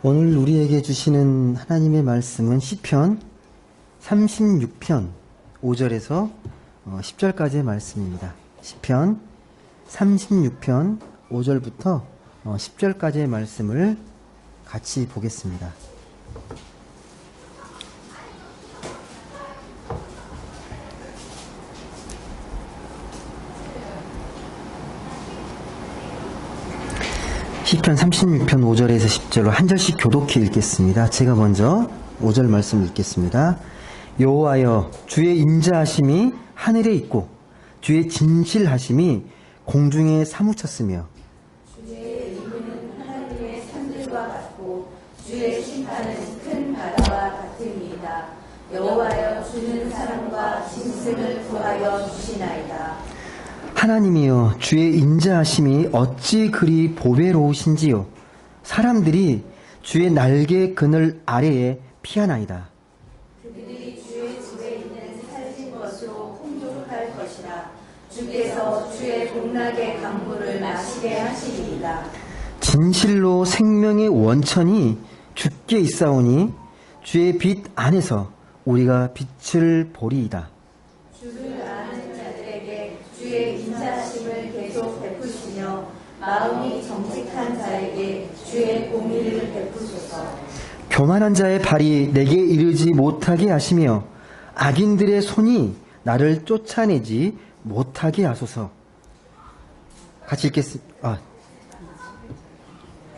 오늘 우리에게 주시는 하나님의 말씀은 시편 36편 5절에서 10절까지의 말씀입니다. 시편 36편 5절부터 10절까지의 말씀을 같이 보겠습니다. 시편 36편 5절에서 10절로 한 절씩 교독해 읽겠습니다. 제가 먼저 5절 말씀 읽겠습니다. 여호와여, 주의 인자하심이 하늘에 있고 주의 진실하심이 공중에 사무쳤으며 주의 의는 하늘의 산들과 같고 주의 심판은 큰 바다와 같으니이다. 여호와여, 주는 사랑과 진승을 구하여 주시나이다. 하나님이여, 주의 인자하심이 어찌 그리 보배로우신지요. 사람들이 주의 날개 그늘 아래에 피하나이다. 그들이 주의 집에 있는 살진 것으로 풍족할 것이라. 주께서 주의 복락의 강물을 마시게 하시리이다. 진실로 생명의 원천이 주께 있사오니 주의 빛 안에서 우리가 빛을 보리이다. 주를 아는 자들에게 주의 인자하심을 계속 베푸시며 마음이 정직한 자에게 주의 공의를 베푸소서. 교만한 자의 발이 내게 이르지 못하게 하시며 악인들의 손이 나를 쫓아내지 못하게 하소서. 같이 읽겠습니다.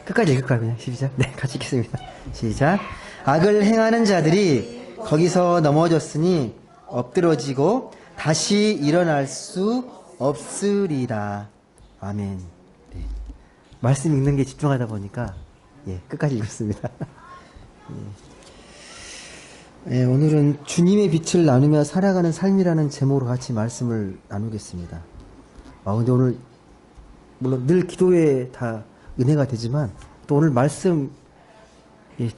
끝까지 읽을까요? 그냥 시작. 네, 같이 읽겠습니다. 시작. 악을 행하는 자들이 거기서 넘어졌으니 엎드러지고 다시 일어날 수 없으리라. 아멘. 네. 말씀 읽는 게 집중하다 보니까 끝까지 읽었습니다. 오늘은 주님의 빛을 나누며 살아가는 삶이라는 제목으로 같이 말씀을 나누겠습니다. 근데 오늘 물론 늘 기도에 다 은혜가 되지만 또 오늘 말씀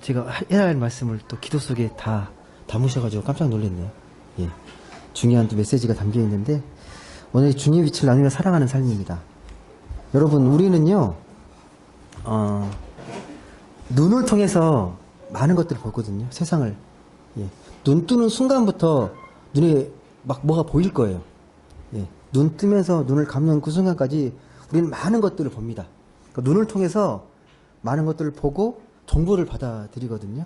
제가 해야 할 말씀을 또 기도 속에 다 담으셔가지고 깜짝 놀랐네요. 중요한 또 메시지가 담겨 있는데 오늘 주님의 빛을 나누며 살아가는 삶입니다. 여러분, 우리는요 눈을 통해서 많은 것들을 보거든요. 세상을. 눈 뜨는 순간부터 눈에 막 뭐가 보일 거예요. 눈 뜨면서 눈을 감는 그 순간까지 우리는 많은 것들을 봅니다. 그러니까 눈을 통해서 많은 것들을 보고 정보를 받아들이거든요.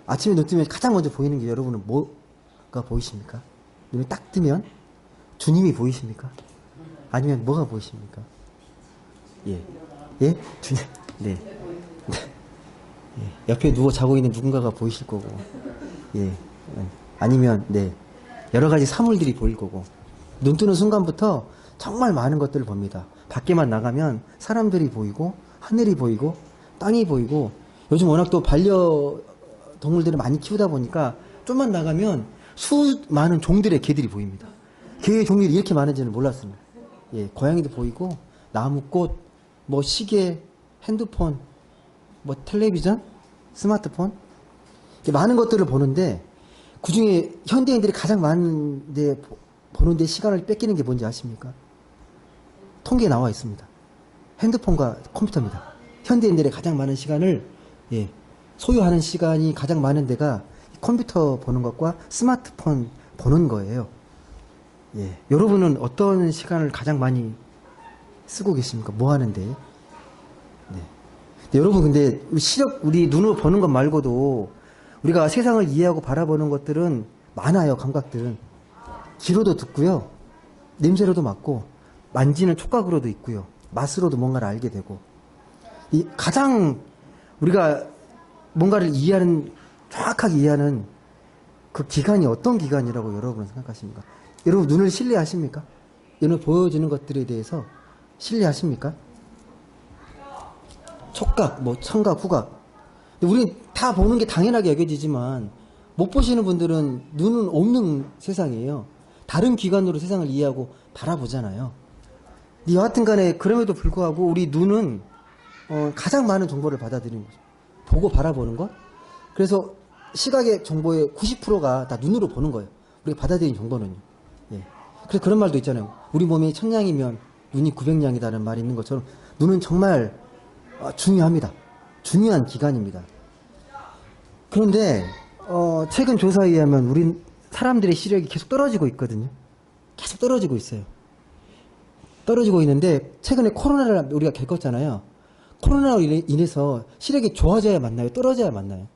아침에 눈 뜨면 가장 먼저 보이는 게 여러분은 뭐가 보이십니까? 눈이 딱 뜨면 주님이 보이십니까? 아니면 뭐가 보이십니까? 주님. 네. 옆에 누워 자고 있는 누군가가 보이실 거고, 아니면, 여러 가지 사물들이 보일 거고, 눈 뜨는 순간부터 정말 많은 것들을 봅니다. 밖에만 나가면 사람들이 보이고, 하늘이 보이고, 땅이 보이고, 요즘 워낙 또 반려동물들을 많이 키우다 보니까 좀만 나가면 수많은 종들의 개들이 보입니다. 개의 종들이 이렇게 많은지는 몰랐습니다. 고양이도 보이고, 나무, 꽃, 뭐 시계, 핸드폰, 뭐 텔레비전, 스마트폰, 많은 것들을 보는데 그 중에 현대인들이 가장 많은데 보는데 시간을 뺏기는 게 뭔지 아십니까? 통계에 나와 있습니다. 핸드폰과 컴퓨터입니다. 현대인들의 가장 많은 시간을 소유하는 시간이 가장 많은 데가 컴퓨터 보는 것과 스마트폰 보는 거예요. 여러분은 어떤 시간을 가장 많이 쓰고 계십니까? 뭐 하는데? 여러분, 근데 우리 눈으로 보는 것 말고도 우리가 세상을 이해하고 바라보는 것들은 많아요. 감각들은 귀로도 듣고요, 냄새로도 맡고, 만지는 촉각으로도 있고요, 맛으로도 뭔가를 알게 되고, 이 가장 우리가 뭔가를 정확하게 이해하는 그 기관이 어떤 기관이라고 여러분은 생각하십니까? 여러분, 눈을 신뢰하십니까? 눈을 보여주는 것들에 대해서 신뢰하십니까? 촉각, 청각, 후각. 우리 다 보는 게 당연하게 여겨지지만 못 보시는 분들은 눈은 없는 세상이에요. 다른 기관으로 세상을 이해하고 바라보잖아요. 여하튼 간에 그럼에도 불구하고 우리 눈은 가장 많은 정보를 받아들이는 거죠. 보고 바라보는 것. 그래서 시각의 정보의 90%가 다 눈으로 보는 거예요. 우리가 받아들이는 정보는요. 그래서 그런 말도 있잖아요. 우리 몸이 1000냥이면 눈이 900냥이다는 말이 있는 것처럼 눈은 정말 중요합니다. 중요한 기간입니다. 그런데 최근 조사에 의하면 우리 사람들의 시력이 계속 떨어지고 있거든요. 계속 떨어지고 있어요. 떨어지고 있는데 최근에 코로나를 우리가 겪었잖아요. 코로나로 인해서 시력이 좋아져야 맞나요? 떨어져야 맞나요?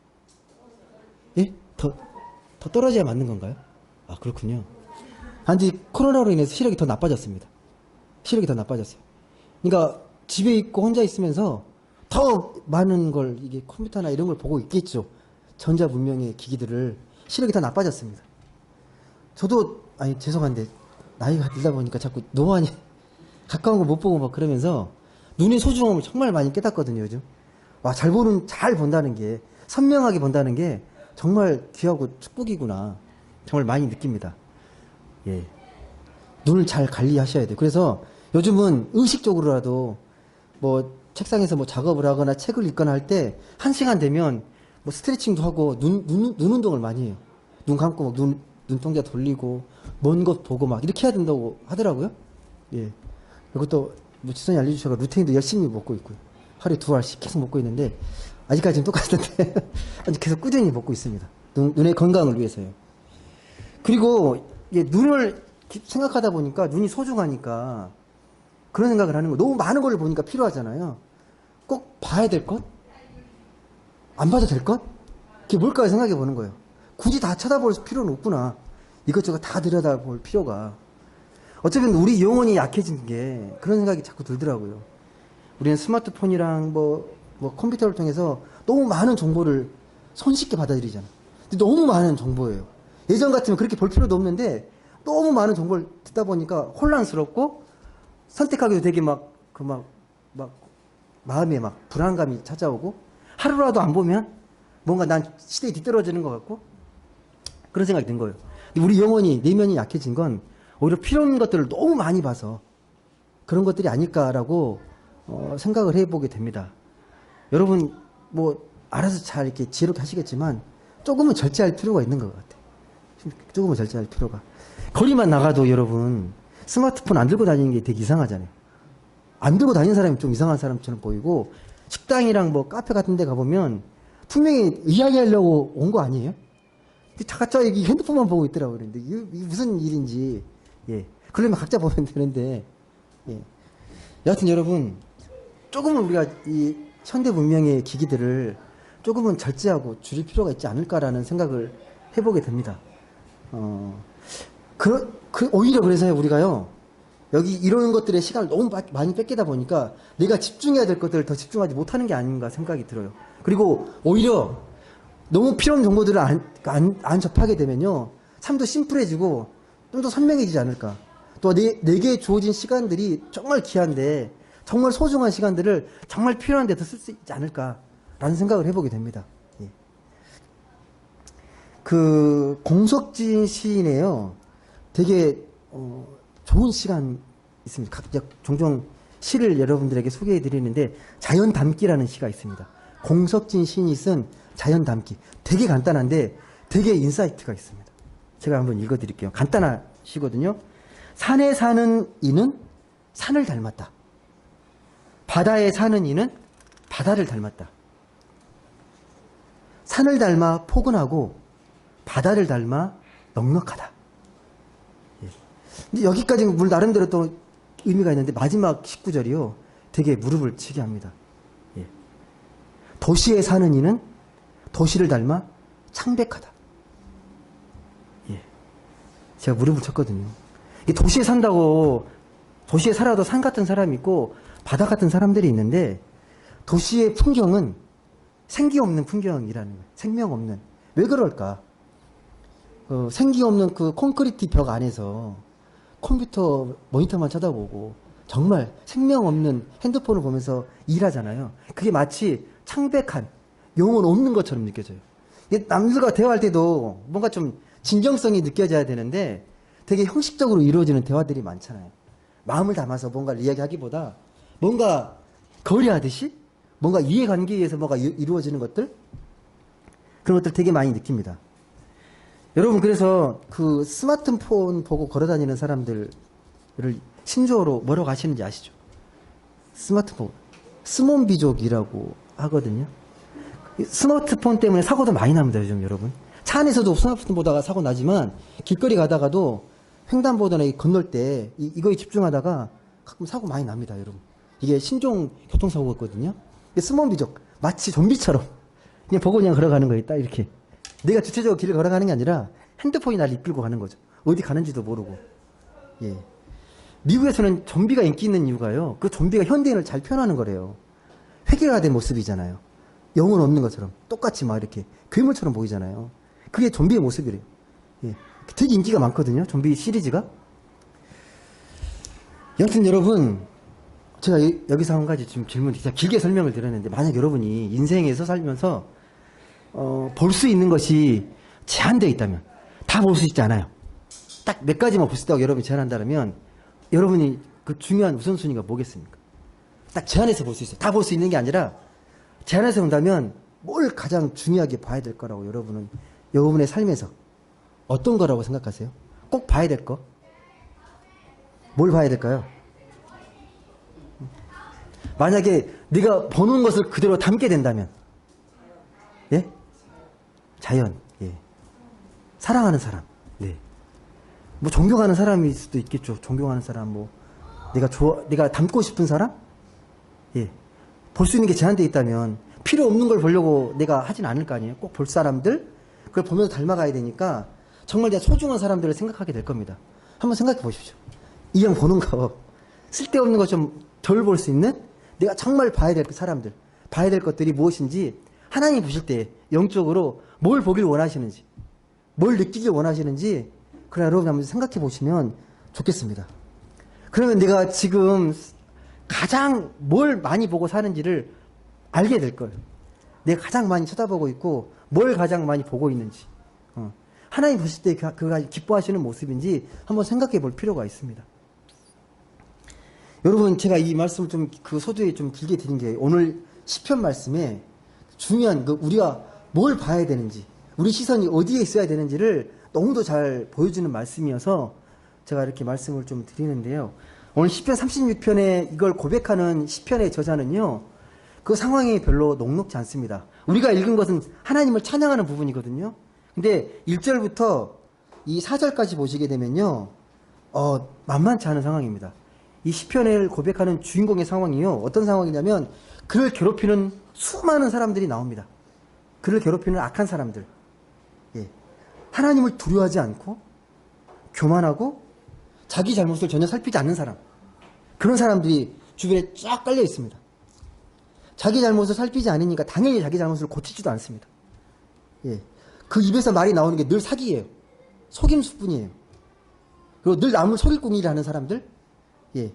예? 더 떨어져야 맞는 건가요? 아, 그렇군요. 단지 코로나로 인해서 시력이 더 나빠졌습니다. 시력이 더 나빠졌어요. 그러니까 집에 있고 혼자 있으면서 더 많은 걸 이게 컴퓨터나 이런 걸 보고 있겠죠. 전자문명의 기기들을. 시력이 더 나빠졌습니다. 저도 아니 죄송한데 나이가 들다 보니까 자꾸 너무 많이 가까운 거 못 보고 막 그러면서 눈의 소중함을 정말 많이 깨닫거든요, 요즘. 와, 잘 본다는 게, 선명하게 본다는 게 정말 귀하고 축복이구나. 정말 많이 느낍니다. 예. 눈을 잘 관리하셔야 돼요. 그래서 요즘은 의식적으로라도 뭐 책상에서 뭐 작업을 하거나 책을 읽거나 할 때 1시간 되면 뭐 스트레칭도 하고 눈 운동을 많이 해요. 눈 감고 막 눈동자 돌리고 먼 곳 보고 막 이렇게 해야 된다고 하더라고요. 예. 그리고 또 뭐 지선이 알려주셔서 루테인도 열심히 먹고 있고요. 하루에 2알씩 계속 먹고 있는데 아직까지는 똑같은데 아직 계속 꾸준히 먹고 있습니다. 눈의 건강을 위해서요. 그리고 눈을 생각하다 보니까 눈이 소중하니까 그런 생각을 하는 거. 너무 많은 걸 보니까 필요하잖아요. 꼭 봐야 될 것? 안 봐도 될 것? 그게 뭘까 생각해 보는 거예요. 굳이 다 쳐다볼 필요는 없구나. 이것저것 다 들여다볼 필요가. 어차피 우리 영혼이 약해진 게 그런 생각이 자꾸 들더라고요. 우리는 스마트폰이랑 뭐 컴퓨터를 통해서 너무 많은 정보를 손쉽게 받아들이잖아. 근데 너무 많은 정보예요. 예전 같으면 그렇게 볼 필요도 없는데 너무 많은 정보를 듣다 보니까 혼란스럽고 선택하기도 되게 마음에 막 불안감이 찾아오고 하루라도 안 보면 뭔가 난 시대에 뒤떨어지는 것 같고 그런 생각이 든 거예요. 근데 우리 영혼이, 내면이 약해진 건 오히려 필요 없는 것들을 너무 많이 봐서 그런 것들이 아닐까라고 생각을 해보게 됩니다. 여러분 뭐 알아서 잘 이렇게 지혜롭게 하시겠지만 조금은 절제할 필요가 있는 것 같아요. 조금은 절제할 필요가. 거리만 나가도 여러분 스마트폰 안 들고 다니는 게 되게 이상하잖아요. 안 들고 다니는 사람이 좀 이상한 사람처럼 보이고 식당이랑 뭐 카페 같은 데 가보면 분명히 이야기하려고 온 거 아니에요? 각자 여기 핸드폰만 보고 있더라고요. 그런데 이게 무슨 일인지. 예. 그러면 각자 보면 되는데. 예. 여하튼 여러분 조금은 우리가 이 현대 문명의 기기들을 조금은 절제하고 줄일 필요가 있지 않을까라는 생각을 해보게 됩니다. 오히려 그래서요, 우리가요, 여기 이런 것들의 시간을 너무 많이 뺏기다 보니까 내가 집중해야 될 것들을 더 집중하지 못하는 게 아닌가 생각이 들어요. 그리고 오히려 너무 필요 없는 정보들을 안 접하게 되면요, 삶도 심플해지고 좀 더 선명해지지 않을까. 또 내게 주어진 시간들이 정말 귀한데, 정말 소중한 시간들을 정말 필요한 데 더 쓸 수 있지 않을까라는 생각을 해보게 됩니다. 예. 공석진 시인에요, 되게 좋은 시간 있습니다. 종종 시를 여러분들에게 소개해 드리는데 자연 담기라는 시가 있습니다. 공석진 시인이 쓴 자연 담기. 되게 간단한데 되게 인사이트가 있습니다. 제가 한번 읽어 드릴게요. 간단한 시거든요. 산에 사는 이는 산을 닮았다. 바다에 사는 이는 바다를 닮았다. 산을 닮아 포근하고 바다를 닮아 넉넉하다. 근데 여기까지는 물 나름대로 또 의미가 있는데 마지막 19절이요. 되게 무릎을 치게 합니다. 예. 도시에 사는 이는 도시를 닮아 창백하다. 예. 제가 무릎을 쳤거든요. 이 도시에 산다고, 도시에 살아도 산 같은 사람이 있고 바다 같은 사람들이 있는데 도시의 풍경은 생기 없는 풍경이라는 거예요. 생명 없는. 왜 그럴까? 생기 없는 그 콘크리트 벽 안에서 컴퓨터 모니터만 쳐다보고 정말 생명 없는 핸드폰을 보면서 일하잖아요. 그게 마치 창백한 영혼 없는 것처럼 느껴져요. 남들과 대화할 때도 뭔가 좀 진정성이 느껴져야 되는데 되게 형식적으로 이루어지는 대화들이 많잖아요. 마음을 담아서 뭔가를 이야기하기보다 뭔가 거래하듯이 뭔가 이해관계에 의해서 뭔가 이루어지는 것들, 그런 것들 되게 많이 느낍니다. 여러분, 그래서 그 스마트폰 보고 걸어다니는 사람들을 신조어로 뭐라고 하시는지 아시죠? 스마트폰 스몬비족이라고 하거든요. 스마트폰 때문에 사고도 많이 납니다, 요즘 여러분. 차 안에서도 스마트폰 보다가 사고 나지만 길거리 가다가도 횡단보도나 건널 때 이거에 집중하다가 가끔 사고 많이 납니다, 여러분. 이게 신종 교통사고거든요. 스몬비족, 마치 좀비처럼 그냥 보고 그냥 걸어가는 거예요, 딱 이렇게. 내가 주체적으로 길을 걸어가는 게 아니라 핸드폰이 나를 이끌고 가는 거죠. 어디 가는지도 모르고. 예. 미국에서는 좀비가 인기 있는 이유가요. 그 좀비가 현대인을 잘 표현하는 거래요. 회개화된 모습이잖아요. 영혼 없는 것처럼. 똑같이 막 이렇게 괴물처럼 보이잖아요. 그게 좀비의 모습이래요. 예. 되게 인기가 많거든요. 좀비 시리즈가. 여튼 여러분, 제가 여기서 한 가지 지금 질문, 진짜 길게 설명을 드렸는데, 만약 여러분이 인생에서 살면서, 볼 수 있는 것이 제한되어 있다면, 다 볼 수 있지 않아요. 딱 몇 가지만 볼 수 있다고 여러분이 제한한다면, 여러분이 그 중요한 우선순위가 뭐겠습니까? 딱 제한해서 볼 수 있어요. 다 볼 수 있는 게 아니라, 제한해서 본다면, 뭘 가장 중요하게 봐야 될 거라고 여러분의 삶에서 어떤 거라고 생각하세요? 꼭 봐야 될 거? 뭘 봐야 될까요? 만약에 네가 보는 것을 그대로 담게 된다면, 예? 자연, 예. 사랑하는 사람, 네. 뭐 존경하는 사람일 수도 있겠죠. 존경하는 사람, 뭐 내가 닮고 싶은 사람, 예. 볼 수 있는 게 제한되어 있다면 필요 없는 걸 보려고 내가 하진 않을 거 아니에요. 꼭 볼 사람들, 그걸 보면서 닮아가야 되니까 정말 내가 소중한 사람들을 생각하게 될 겁니다. 한번 생각해 보십시오. 이 형 보는 거, 쓸데없는 거 좀 덜 볼 수 있는 내가 정말 봐야 될 사람들, 봐야 될 것들이 무엇인지 하나님 보실 때 영적으로 뭘 보길 원하시는지, 뭘 느끼길 원하시는지, 그래 여러분 한번 생각해 보시면 좋겠습니다. 그러면 내가 지금 가장 뭘 많이 보고 사는지를 알게 될 거예요. 내가 가장 많이 쳐다보고 있고 뭘 가장 많이 보고 있는지, 하나님 보실 때 그가 기뻐하시는 모습인지 한번 생각해 볼 필요가 있습니다. 여러분, 제가 이 말씀을 좀 그 소두에 좀 길게 드린 게 오늘 시편 말씀에 중요한 우리가 뭘 봐야 되는지, 우리 시선이 어디에 있어야 되는지를 너무도 잘 보여주는 말씀이어서 제가 이렇게 말씀을 좀 드리는데요. 오늘 시편 36편에 이걸 고백하는 시편의 저자는요, 그 상황이 별로 녹록지 않습니다. 우리가 읽은 것은 하나님을 찬양하는 부분이거든요. 근데 1절부터 이 4절까지 보시게 되면요, 만만치 않은 상황입니다. 이 시편을 고백하는 주인공의 상황이요, 어떤 상황이냐면 그를 괴롭히는 수많은 사람들이 나옵니다. 그를 괴롭히는 악한 사람들, 예. 하나님을 두려워하지 않고 교만하고 자기 잘못을 전혀 살피지 않는 사람, 그런 사람들이 주변에 쫙 깔려 있습니다. 자기 잘못을 살피지 않으니까 당연히 자기 잘못을 고치지도 않습니다. 예. 그 입에서 말이 나오는 게 늘 사기예요. 속임수뿐이에요. 그리고 늘 남을 속일 궁리를 하는 사람들, 예.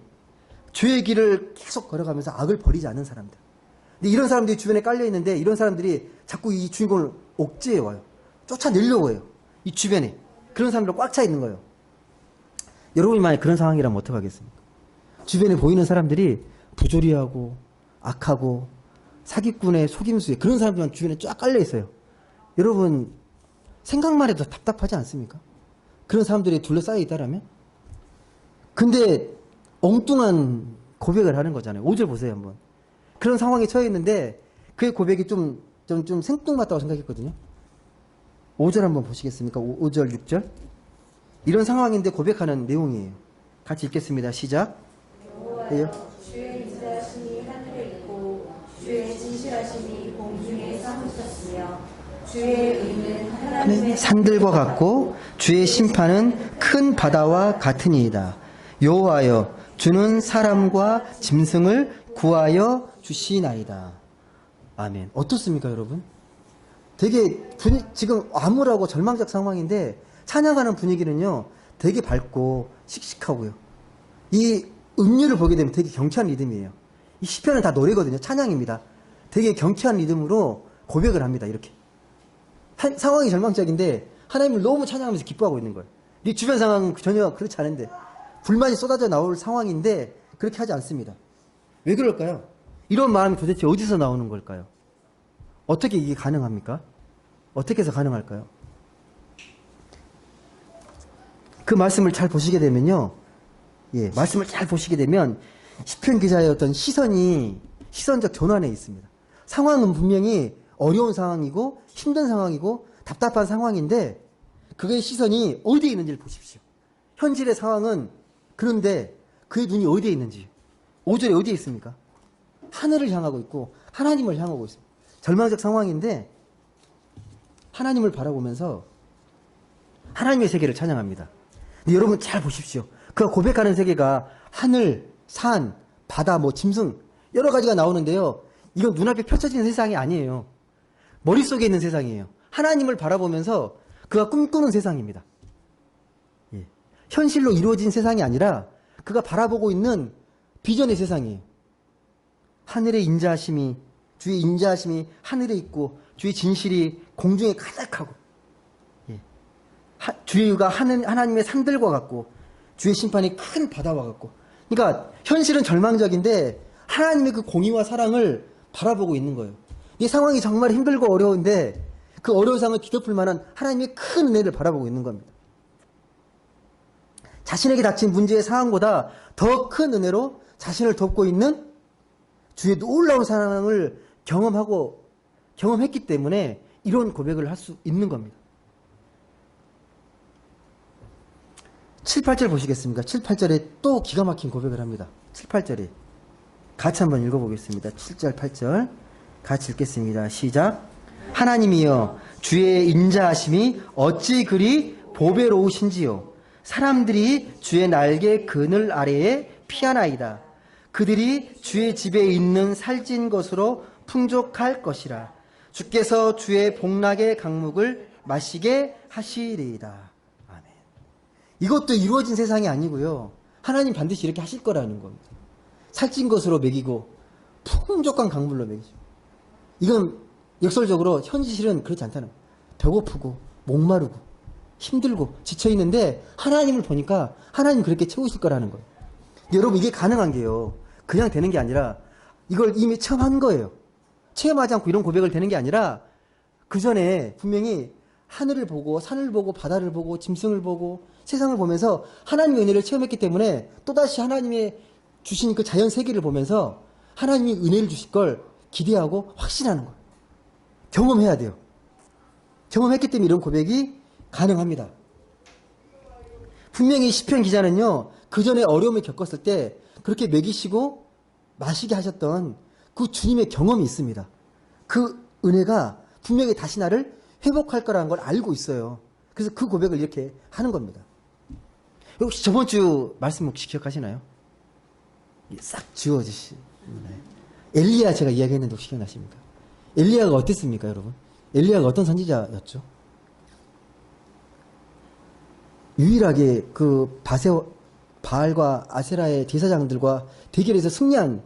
죄의 길을 계속 걸어가면서 악을 버리지 않는 사람들. 근데 이런 사람들이 주변에 깔려 있는데, 이런 사람들이 자꾸 이 주인공을 옥죄해 와요. 쫓아내려고 해요. 이 주변에. 그런 사람들 꽉 차 있는 거예요. 여러분이 만약 그런 상황이라면 어떡하겠습니까? 주변에 보이는 사람들이 부조리하고 악하고 사기꾼의 속임수에 그런 사람들만 주변에 쫙 깔려 있어요. 여러분, 생각만 해도 답답하지 않습니까? 그런 사람들이 둘러싸여 있다라면? 근데 엉뚱한 고백을 하는 거잖아요. 5절 보세요, 한번. 그런 상황에 처해 있는데 그의 고백이 좀 생뚱맞다고 생각했거든요. 5절 한번 보시겠습니까? 5절, 6절. 이런 상황인데 고백하는 내용이에요. 같이 읽겠습니다. 시작. 여호와여, 주의 인자하심이 하늘에 있고 주의 진실하심이 공중에 삼으셨으며 주의 의는 하나님의 산들과 같고 주의 심판은 큰 바다와 같으니이다. 여호와여, 주는 사람과 짐승을 구하여 주시나이다. 아멘. 어떻습니까, 여러분? 되게 지금 암울하고 절망적 상황인데 찬양하는 분위기는요, 되게 밝고 씩씩하고요. 이 음률을 보게 되면 되게 경쾌한 리듬이에요. 이 시편은 다 노래거든요. 찬양입니다. 되게 경쾌한 리듬으로 고백을 합니다. 이렇게. 상황이 절망적인데 하나님을 너무 찬양하면서 기뻐하고 있는 거예요. 이 주변 상황은 전혀 그렇지 않은데, 불만이 쏟아져 나올 상황인데 그렇게 하지 않습니다. 왜 그럴까요? 이런 마음이 도대체 어디서 나오는 걸까요? 어떻게 이게 가능합니까? 어떻게 해서 가능할까요? 그 말씀을 잘 보시게 되면요, 예, 말씀을 잘 보시게 되면 시편 기자의 어떤 시선적 전환에 있습니다. 상황은 분명히 어려운 상황이고 힘든 상황이고 답답한 상황인데 그의 시선이 어디에 있는지를 보십시오. 현실의 상황은 그런데 그의 눈이 어디에 있는지 5절에 어디에 있습니까? 하늘을 향하고 있고 하나님을 향하고 있습니다. 절망적 상황인데 하나님을 바라보면서 하나님의 세계를 찬양합니다. 근데 여러분 잘 보십시오. 그가 고백하는 세계가 하늘, 산, 바다, 짐승 여러 가지가 나오는데요. 이건 눈앞에 펼쳐지는 세상이 아니에요. 머릿속에 있는 세상이에요. 하나님을 바라보면서 그가 꿈꾸는 세상입니다. 예. 현실로 이루어진 세상이 아니라 그가 바라보고 있는 비전의 세상이에요. 하늘의 인자하심이 주의 인자하심이 하늘에 있고 주의 진실이 공중에 가득하고 예. 주의가 하나님의 산들과 같고 주의 심판이 큰 바다와 같고 그러니까 현실은 절망적인데 하나님의 그 공의와 사랑을 바라보고 있는 거예요. 이 상황이 정말 힘들고 어려운데 그 어려운 상황을 뒤덮을 만한 하나님의 큰 은혜를 바라보고 있는 겁니다. 자신에게 닥친 문제의 상황보다 더 큰 은혜로 자신을 돕고 있는 주의 놀라운 사랑을 경험했기 때문에 이런 고백을 할 수 있는 겁니다. 7, 8절 보시겠습니까? 7, 8절에 또 기가 막힌 고백을 합니다. 7, 8절에 같이 한번 읽어보겠습니다. 7절, 8절 같이 읽겠습니다. 시작. 하나님이여 주의 인자하심이 어찌 그리 보배로우신지요. 사람들이 주의 날개 그늘 아래에 피하나이다. 그들이 주의 집에 있는 살찐 것으로 풍족할 것이라. 주께서 주의 복락의 강목을 마시게 하시리이다. 아멘. 이것도 이루어진 세상이 아니고요. 하나님 반드시 이렇게 하실 거라는 겁니다. 살찐 것으로 먹이고 풍족한 강물로 먹이죠. 이건 역설적으로 현실은 그렇지 않다는 거예요. 배고프고 목마르고 힘들고 지쳐있는데 하나님을 보니까 하나님 그렇게 채우실 거라는 거예요. 여러분 이게 가능한 게요. 그냥 되는 게 아니라 이걸 이미 체험한 거예요. 체험하지 않고 이런 고백을 되는 게 아니라 그 전에 분명히 하늘을 보고 산을 보고 바다를 보고 짐승을 보고 세상을 보면서 하나님의 은혜를 체험했기 때문에 또다시 하나님의 주신 그 자연 세계를 보면서 하나님이 은혜를 주실 걸 기대하고 확신하는 거예요. 경험해야 돼요. 경험했기 때문에 이런 고백이 가능합니다. 분명히 시편 기자는요. 그 전에 어려움을 겪었을 때 그렇게 먹이시고 마시게 하셨던 그 주님의 경험이 있습니다. 그 은혜가 분명히 다시 나를 회복할 거라는 걸 알고 있어요. 그래서 그 고백을 이렇게 하는 겁니다. 혹시 저번 주 말씀 혹시 기억하시나요? 싹 지워지시나요? 엘리야 제가 이야기했는데 혹시 기억나십니까? 엘리야가 어땠습니까, 여러분? 엘리야가 어떤 선지자였죠? 유일하게 그 바알과 아세라의 제사장들과 대결에서 승리한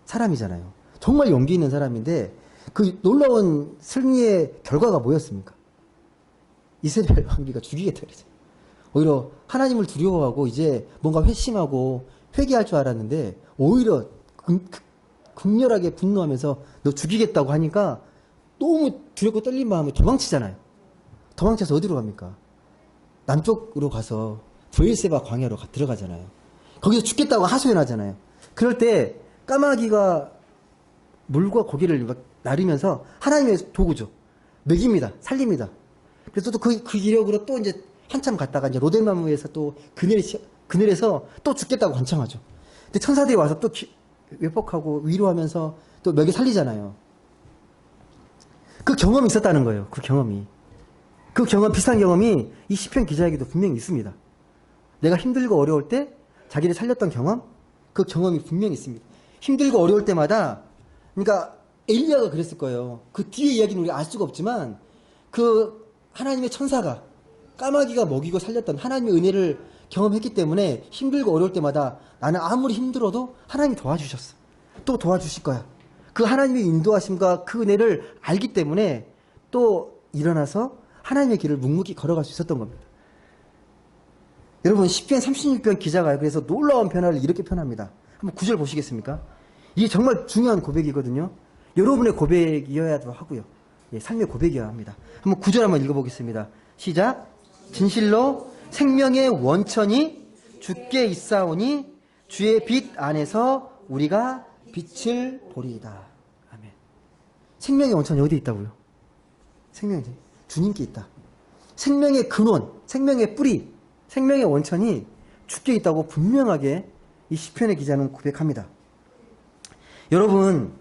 사람이잖아요. 정말 용기 있는 사람인데 그 놀라운 승리의 결과가 뭐였습니까? 이스라엘 왕비가 죽이겠다 그랬어요. 오히려 하나님을 두려워하고 이제 뭔가 회심하고 회개할 줄 알았는데 오히려 극렬하게 분노하면서 너 죽이겠다고 하니까 너무 두렵고 떨린 마음에 도망치잖아요. 도망쳐서 어디로 갑니까? 남쪽으로 가서 브엘세바 광야로 들어가잖아요. 거기서 죽겠다고 하소연하잖아요. 그럴 때 까마귀가 물과 고기를 막 나르면서 하나님의 도구죠. 먹입니다. 살립니다. 그래서 또 그 기력으로 또 이제 한참 갔다가 이제 로데마무에서 또 그늘에서 또 죽겠다고 관청하죠. 근데 천사들이 와서 또 회복하고 위로하면서 또 먹여 살리잖아요. 그 경험이 있었다는 거예요. 그 경험, 비슷한 경험이 이 시편 기자에게도 분명히 있습니다. 내가 힘들고 어려울 때 자기를 살렸던 경험, 그 경험이 분명히 있습니다. 힘들고 어려울 때마다, 그러니까 엘리야가 그랬을 거예요. 그 뒤에 이야기는 우리가 알 수가 없지만, 그 하나님의 천사가 까마귀가 먹이고 살렸던 하나님의 은혜를 경험했기 때문에 힘들고 어려울 때마다 나는 아무리 힘들어도 하나님이 도와주셨어. 또 도와주실 거야. 그 하나님의 인도하심과 그 은혜를 알기 때문에 또 일어나서 하나님의 길을 묵묵히 걸어갈 수 있었던 겁니다. 여러분 시편 36편 기자가 그래서 놀라운 변화를 이렇게 표현합니다. 한번 9절 보시겠습니까? 이게 정말 중요한 고백이거든요. 여러분의 고백이어야도 하고요. 예, 삶의 고백이어야 합니다. 한번 9절 한번 읽어보겠습니다. 시작. 진실로 생명의 원천이 주께 있사오니 주의 빛 안에서 우리가 빛을 보리이다. 아멘. 생명의 원천이 어디에 있다고요? 생명이 주님께 있다. 생명의 근원, 생명의 뿌리, 생명의 원천이 주께 있다고 분명하게 이 시편의 기자는 고백합니다. 여러분,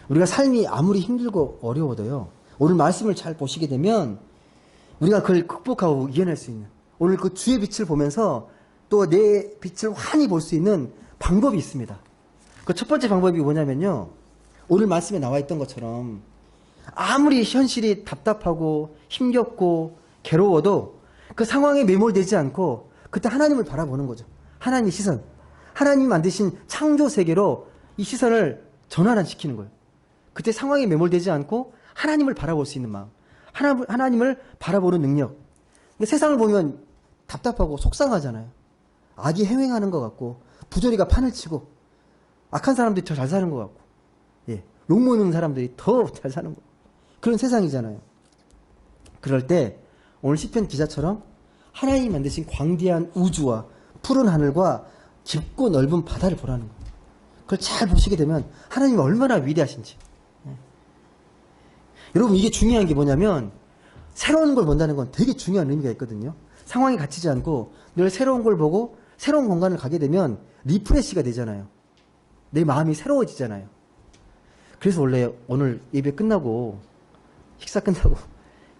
우리가 삶이 아무리 힘들고 어려워도요, 오늘 말씀을 잘 보시게 되면 우리가 그걸 극복하고 이겨낼 수 있는, 오늘 그 주의 빛을 보면서 또 내 빛을 환히 볼 수 있는 방법이 있습니다. 그 첫 번째 방법이 뭐냐면요, 오늘 말씀에 나와 있던 것처럼 아무리 현실이 답답하고 힘겹고 괴로워도 그 상황에 매몰되지 않고 그때 하나님을 바라보는 거죠. 하나님의 시선, 하나님 만드신 창조 세계로 이 시선을 전환시키는 거예요. 그때 상황에 매몰되지 않고 하나님을 바라볼 수 있는 마음, 하나님을 바라보는 능력. 근데 세상을 보면 답답하고 속상하잖아요. 악이 행행하는 것 같고 부조리가 판을 치고 악한 사람들이 더 잘 사는 것 같고, 예, 욕먹는 사람들이 더 잘 사는 것, 그런 세상이잖아요. 그럴 때 오늘 시편 기자처럼 하나님이 만드신 광대한 우주와 푸른 하늘과 깊고 넓은 바다를 보라는 거예요. 그걸 잘 보시게 되면 하나님이 얼마나 위대하신지. 여러분, 이게 중요한 게 뭐냐면 새로운 걸 본다는 건 되게 중요한 의미가 있거든요. 상황이 갇히지 않고 늘 새로운 걸 보고 새로운 공간을 가게 되면 리프레시가 되잖아요. 내 마음이 새로워지잖아요. 그래서 원래 오늘 예배 끝나고 식사 끝나고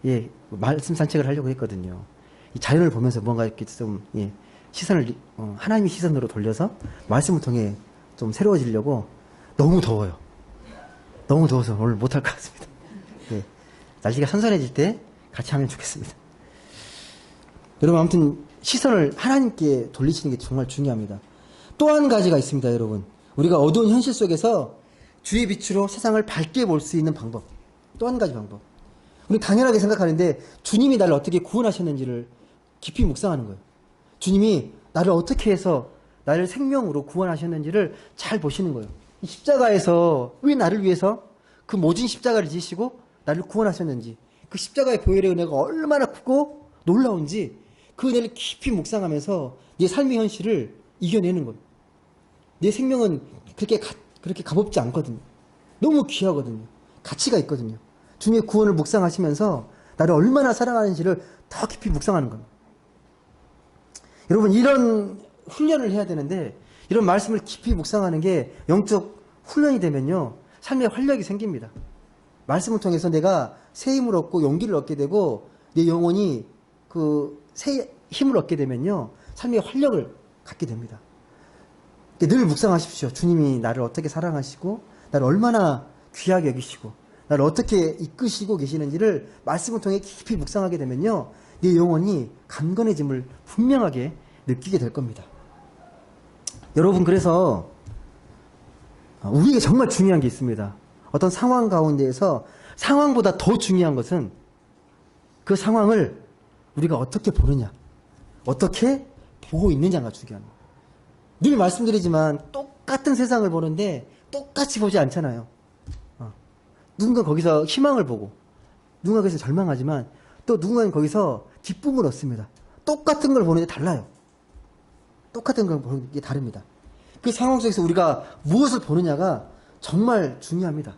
예, 말씀 산책을 하려고 했거든요. 이 자연을 보면서 뭔가 이렇게 좀 예, 시선을 하나님의 시선으로 돌려서 말씀을 통해 좀 새로워지려고. 너무 더워요. 너무 더워서 오늘 못할 것 같습니다. 예, 날씨가 선선해질 때 같이 하면 좋겠습니다. 여러분, 아무튼 시선을 하나님께 돌리시는 게 정말 중요합니다. 또 한 가지가 있습니다, 여러분. 우리가 어두운 현실 속에서 주의 빛으로 세상을 밝게 볼 수 있는 방법. 또 한 가지 방법. 우리 당연하게 생각하는데 주님이 나를 어떻게 구원하셨는지를 깊이 묵상하는 거예요. 주님이 나를 어떻게 해서 나를 생명으로 구원하셨는지를 잘 보시는 거예요. 이 십자가에서 왜 나를 위해서 그 모진 십자가를 지시고 나를 구원하셨는지, 그 십자가의 보혈의 은혜가 얼마나 크고 놀라운지 그 은혜를 깊이 묵상하면서 내 삶의 현실을 이겨내는 거예요. 내 생명은 그렇게 값없지 않거든요. 너무 귀하거든요. 가치가 있거든요. 주님의 구원을 묵상하시면서 나를 얼마나 사랑하는지를 더 깊이 묵상하는 겁니다. 여러분, 이런 훈련을 해야 되는데, 이런 말씀을 깊이 묵상하는 게 영적 훈련이 되면요, 삶에 활력이 생깁니다. 말씀을 통해서 내가 새 힘을 얻고 용기를 얻게 되고 내 영혼이 그 새 힘을 얻게 되면요, 삶의 활력을 갖게 됩니다. 늘 묵상하십시오. 주님이 나를 어떻게 사랑하시고 나를 얼마나 귀하게 여기시고 나를 어떻게 이끄시고 계시는지를 말씀을 통해 깊이 묵상하게 되면요, 내 영혼이 강건해짐을 분명하게 느끼게 될 겁니다. 여러분, 그래서 우리에게 정말 중요한 게 있습니다. 어떤 상황 가운데에서 상황보다 더 중요한 것은 그 상황을 우리가 어떻게 보느냐, 어떻게 보고 있느냐가 중요한 거예요. 늘 말씀드리지만 똑같은 세상을 보는데 똑같이 보지 않잖아요. 누군가 거기서 희망을 보고 누군가 거기서 절망하지만 또 누군가는 거기서 기쁨을 얻습니다. 똑같은 걸 보는데 달라요. 똑같은 걸 보는 게 다릅니다. 그 상황 속에서 우리가 무엇을 보느냐가 정말 중요합니다.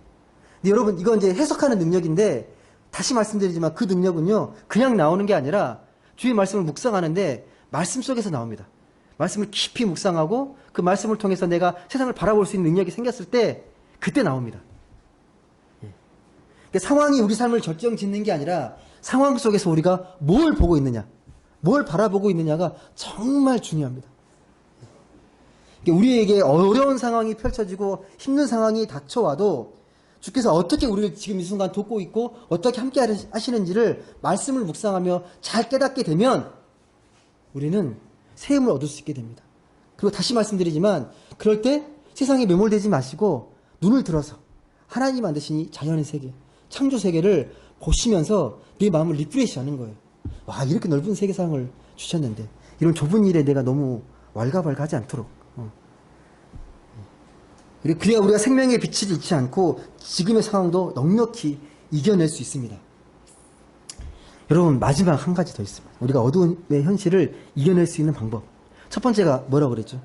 근데 여러분, 이건 이제 해석하는 능력인데 다시 말씀드리지만 그 능력은요, 그냥 나오는 게 아니라 주의 말씀을 묵상하는데 말씀 속에서 나옵니다. 말씀을 깊이 묵상하고 그 말씀을 통해서 내가 세상을 바라볼 수 있는 능력이 생겼을 때 그때 나옵니다. 예. 그러니까 상황이 우리 삶을 결정짓는 게 아니라 상황 속에서 우리가 뭘 보고 있느냐, 뭘 바라보고 있느냐가 정말 중요합니다. 그러니까 우리에게 어려운 상황이 펼쳐지고 힘든 상황이 닥쳐와도 주께서 어떻게 우리를 지금 이 순간 돕고 있고 어떻게 함께 하시는지를 말씀을 묵상하며 잘 깨닫게 되면 우리는 새 힘을 얻을 수 있게 됩니다. 그리고 다시 말씀드리지만 그럴 때 세상에 매몰되지 마시고 눈을 들어서 하나님이 만드신 이 자연의 세계, 창조 세계를 보시면서 내 마음을 리프레시하는 거예요. 와, 이렇게 넓은 세계상을 주셨는데 이런 좁은 일에 내가 너무 왈가왈가하지 않도록, 그래야 우리가 생명의 빛을 잃지 않고 지금의 상황도 넉넉히 이겨낼 수 있습니다. 여러분, 마지막 한 가지 더 있습니다. 우리가 어두움의 현실을 이겨낼 수 있는 방법. 첫 번째가 뭐라고 그랬죠?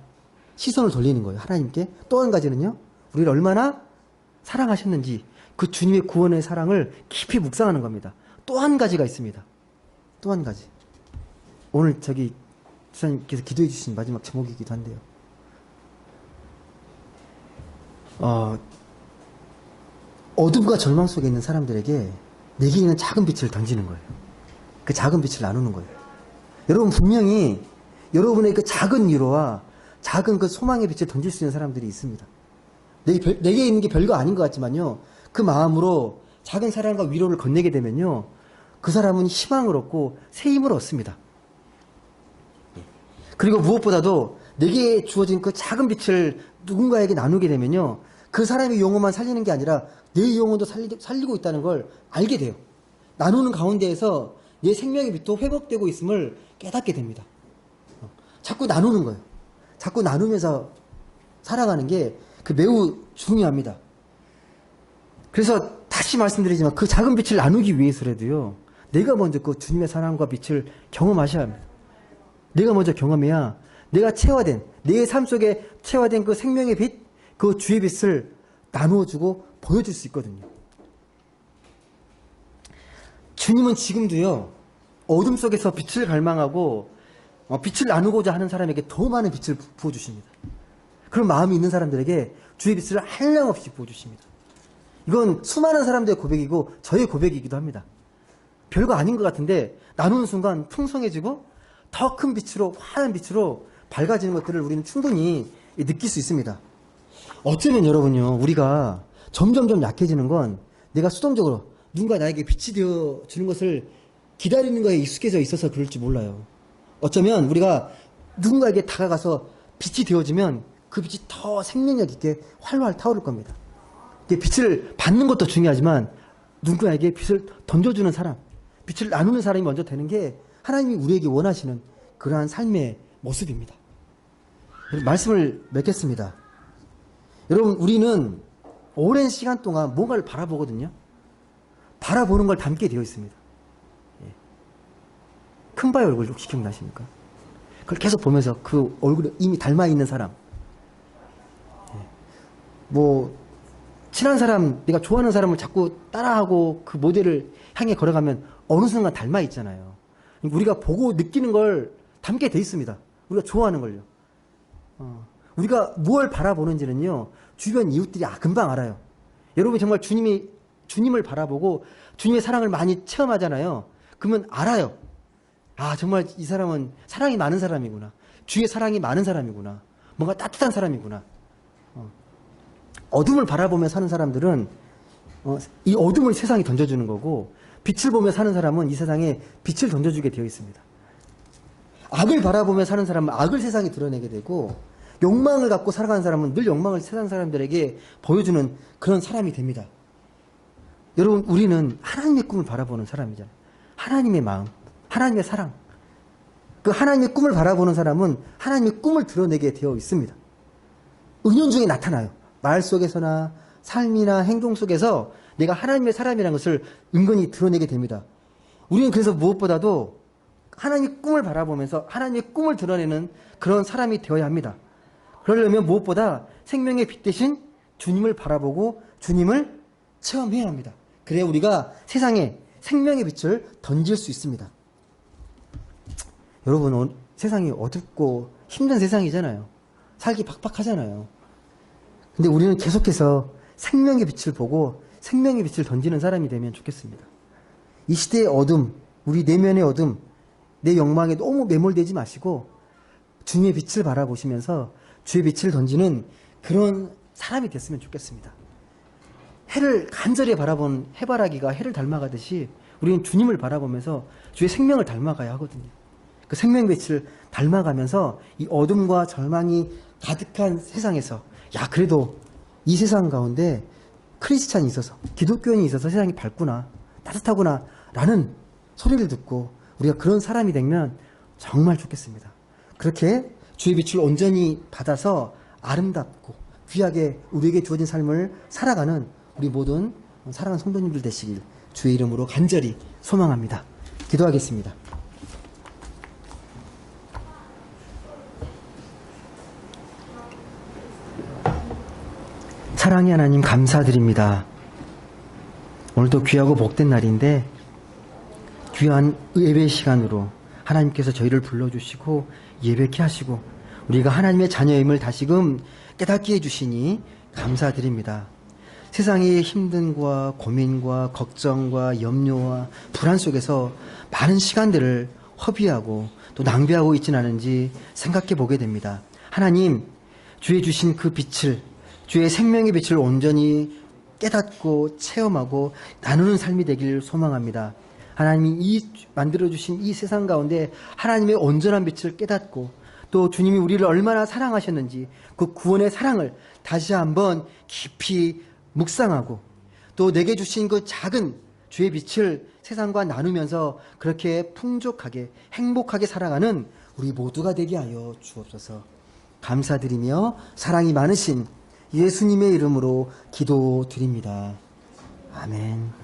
시선을 돌리는 거예요, 하나님께. 또 한 가지는요, 우리를 얼마나 사랑하셨는지 그 주님의 구원의 사랑을 깊이 묵상하는 겁니다. 또 한 가지가 있습니다. 또 한 가지. 오늘 지사님께서 기도해 주신 마지막 제목이기도 한데요. 어둠과 절망 속에 있는 사람들에게 내게 있는 작은 빛을 던지는 거예요. 그 작은 빛을 나누는 거예요. 여러분 분명히 여러분의 그 작은 위로와 작은 그 소망의 빛을 던질 수 있는 사람들이 있습니다. 내게 있는 게 별거 아닌 것 같지만요. 그 마음으로 작은 사랑과 위로를 건네게 되면요. 그 사람은 희망을 얻고 새 힘을 얻습니다. 그리고 무엇보다도 내게 주어진 그 작은 빛을 누군가에게 나누게 되면요. 그 사람의 영혼만 살리는 게 아니라 내 영혼도 살리고 있다는 걸 알게 돼요. 나누는 가운데에서 내 생명의 빛도 회복되고 있음을 깨닫게 됩니다. 자꾸 나누는 거예요. 자꾸 나누면서 살아가는 게 매우 중요합니다. 그래서 다시 말씀드리지만 그 작은 빛을 나누기 위해서라도요. 내가 먼저 그 주님의 사랑과 빛을 경험하셔야 합니다. 내가 먼저 경험해야 내가 내 삶 속에 체화된 그 생명의 빛, 그 주의 빛을 나누어주고 보여줄 수 있거든요. 주님은 지금도요, 어둠 속에서 빛을 갈망하고 빛을 나누고자 하는 사람에게 더 많은 빛을 부어주십니다. 그런 마음이 있는 사람들에게 주의 빛을 한량없이 부어주십니다. 이건 수많은 사람들의 고백이고 저의 고백이기도 합니다. 별거 아닌 것 같은데 나누는 순간 풍성해지고 더 큰 빛으로, 환한 빛으로 밝아지는 것들을 우리는 충분히 느낄 수 있습니다. 어쩌면 여러분요, 우리가 점점점 약해지는 건 내가 수동적으로 누군가 나에게 빛이 되어 주는 것을 기다리는 거에 익숙해져 있어서 그럴지 몰라요. 어쩌면 우리가 누군가에게 다가가서 빛이 되어지면 그 빛이 더 생명력 있게 활활 타오를 겁니다. 빛을 받는 것도 중요하지만 누군가에게 빛을 던져주는 사람, 빛을 나누는 사람이 먼저 되는 게 하나님이 우리에게 원하시는 그러한 삶의 모습입니다. 말씀을 맺겠습니다. 여러분, 우리는 오랜 시간 동안 뭔가를 바라보거든요. 바라보는 걸 닮게 되어 있습니다. 큰바의 얼굴 혹시 기억나십니까? 그걸 계속 보면서 그 얼굴에 이미 닮아 있는 사람, 친한 사람, 내가 좋아하는 사람을 자꾸 따라하고 그 모델을 향해 걸어가면 어느 순간 닮아 있잖아요. 우리가 보고 느끼는 걸 닮게 돼 있습니다. 우리가 좋아하는 걸요. 우리가 무엇을 바라보는지는요, 주변 이웃들이 금방 알아요. 여러분이 정말 주님을 바라보고 주님의 사랑을 많이 체험하잖아요. 그러면 알아요. 정말 이 사람은 사랑이 많은 사람이구나. 주의 사랑이 많은 사람이구나. 뭔가 따뜻한 사람이구나. 어둠을 바라보며 사는 사람들은 이 어둠을 세상에 던져주는 거고, 빛을 보며 사는 사람은 이 세상에 빛을 던져주게 되어 있습니다. 악을 바라보며 사는 사람은 악을 세상에 드러내게 되고, 욕망을 갖고 살아가는 사람은 늘 욕망을 세상 사람들에게 보여주는 그런 사람이 됩니다. 여러분, 우리는 하나님의 꿈을 바라보는 사람이잖아요. 하나님의 마음, 하나님의 사랑. 그 하나님의 꿈을 바라보는 사람은 하나님의 꿈을 드러내게 되어 있습니다. 은연중에 나타나요. 말 속에서나 삶이나 행동 속에서 내가 하나님의 사람이라는 것을 은근히 드러내게 됩니다. 우리는 그래서 무엇보다도 하나님의 꿈을 바라보면서 하나님의 꿈을 드러내는 그런 사람이 되어야 합니다. 그러려면 무엇보다 생명의 빛 대신 주님을 바라보고 주님을 체험해야 합니다. 그래야 우리가 세상에 생명의 빛을 던질 수 있습니다. 여러분, 세상이 어둡고 힘든 세상이잖아요. 살기 팍팍하잖아요. 근데 우리는 계속해서 생명의 빛을 보고 생명의 빛을 던지는 사람이 되면 좋겠습니다. 이 시대의 어둠, 우리 내면의 어둠, 내 욕망에 너무 매몰되지 마시고 주님의 빛을 바라보시면서 주의 빛을 던지는 그런 사람이 됐으면 좋겠습니다. 해를 간절히 바라본 해바라기가 해를 닮아가듯이 우리는 주님을 바라보면서 주의 생명을 닮아가야 하거든요. 그 생명의 빛을 닮아가면서 이 어둠과 절망이 가득한 세상에서, 그래도 이 세상 가운데 크리스찬이 있어서, 기독교인이 있어서 세상이 밝구나, 따뜻하구나 라는 소리를 듣고 우리가 그런 사람이 되면 정말 좋겠습니다. 그렇게 주의 빛을 온전히 받아서 아름답고 귀하게 우리에게 주어진 삶을 살아가는 우리 모든 사랑하는 성도님들 되시길 주의 이름으로 간절히 소망합니다. 기도하겠습니다. 사랑의 하나님 감사드립니다. 오늘도 귀하고 복된 날인데 귀한 예배 시간으로 하나님께서 저희를 불러주시고 예배케 하시고 우리가 하나님의 자녀임을 다시금 깨닫게 해주시니 감사드립니다. 세상의 힘듦과 고민과 걱정과 염려와 불안 속에서 많은 시간들을 허비하고 또 낭비하고 있지는 않은지 생각해 보게 됩니다. 하나님, 주의 주신 그 빛을, 주의 생명의 빛을 온전히 깨닫고 체험하고 나누는 삶이 되기를 소망합니다. 하나님이 이 만들어주신 이 세상 가운데 하나님의 온전한 빛을 깨닫고 또 주님이 우리를 얼마나 사랑하셨는지 그 구원의 사랑을 다시 한번 깊이 묵상하고 또 내게 주신 그 작은 주의 빛을 세상과 나누면서 그렇게 풍족하게 행복하게 살아가는 우리 모두가 되게 하여 주옵소서. 감사드리며 사랑이 많으신 예수님의 이름으로 기도드립니다. 아멘.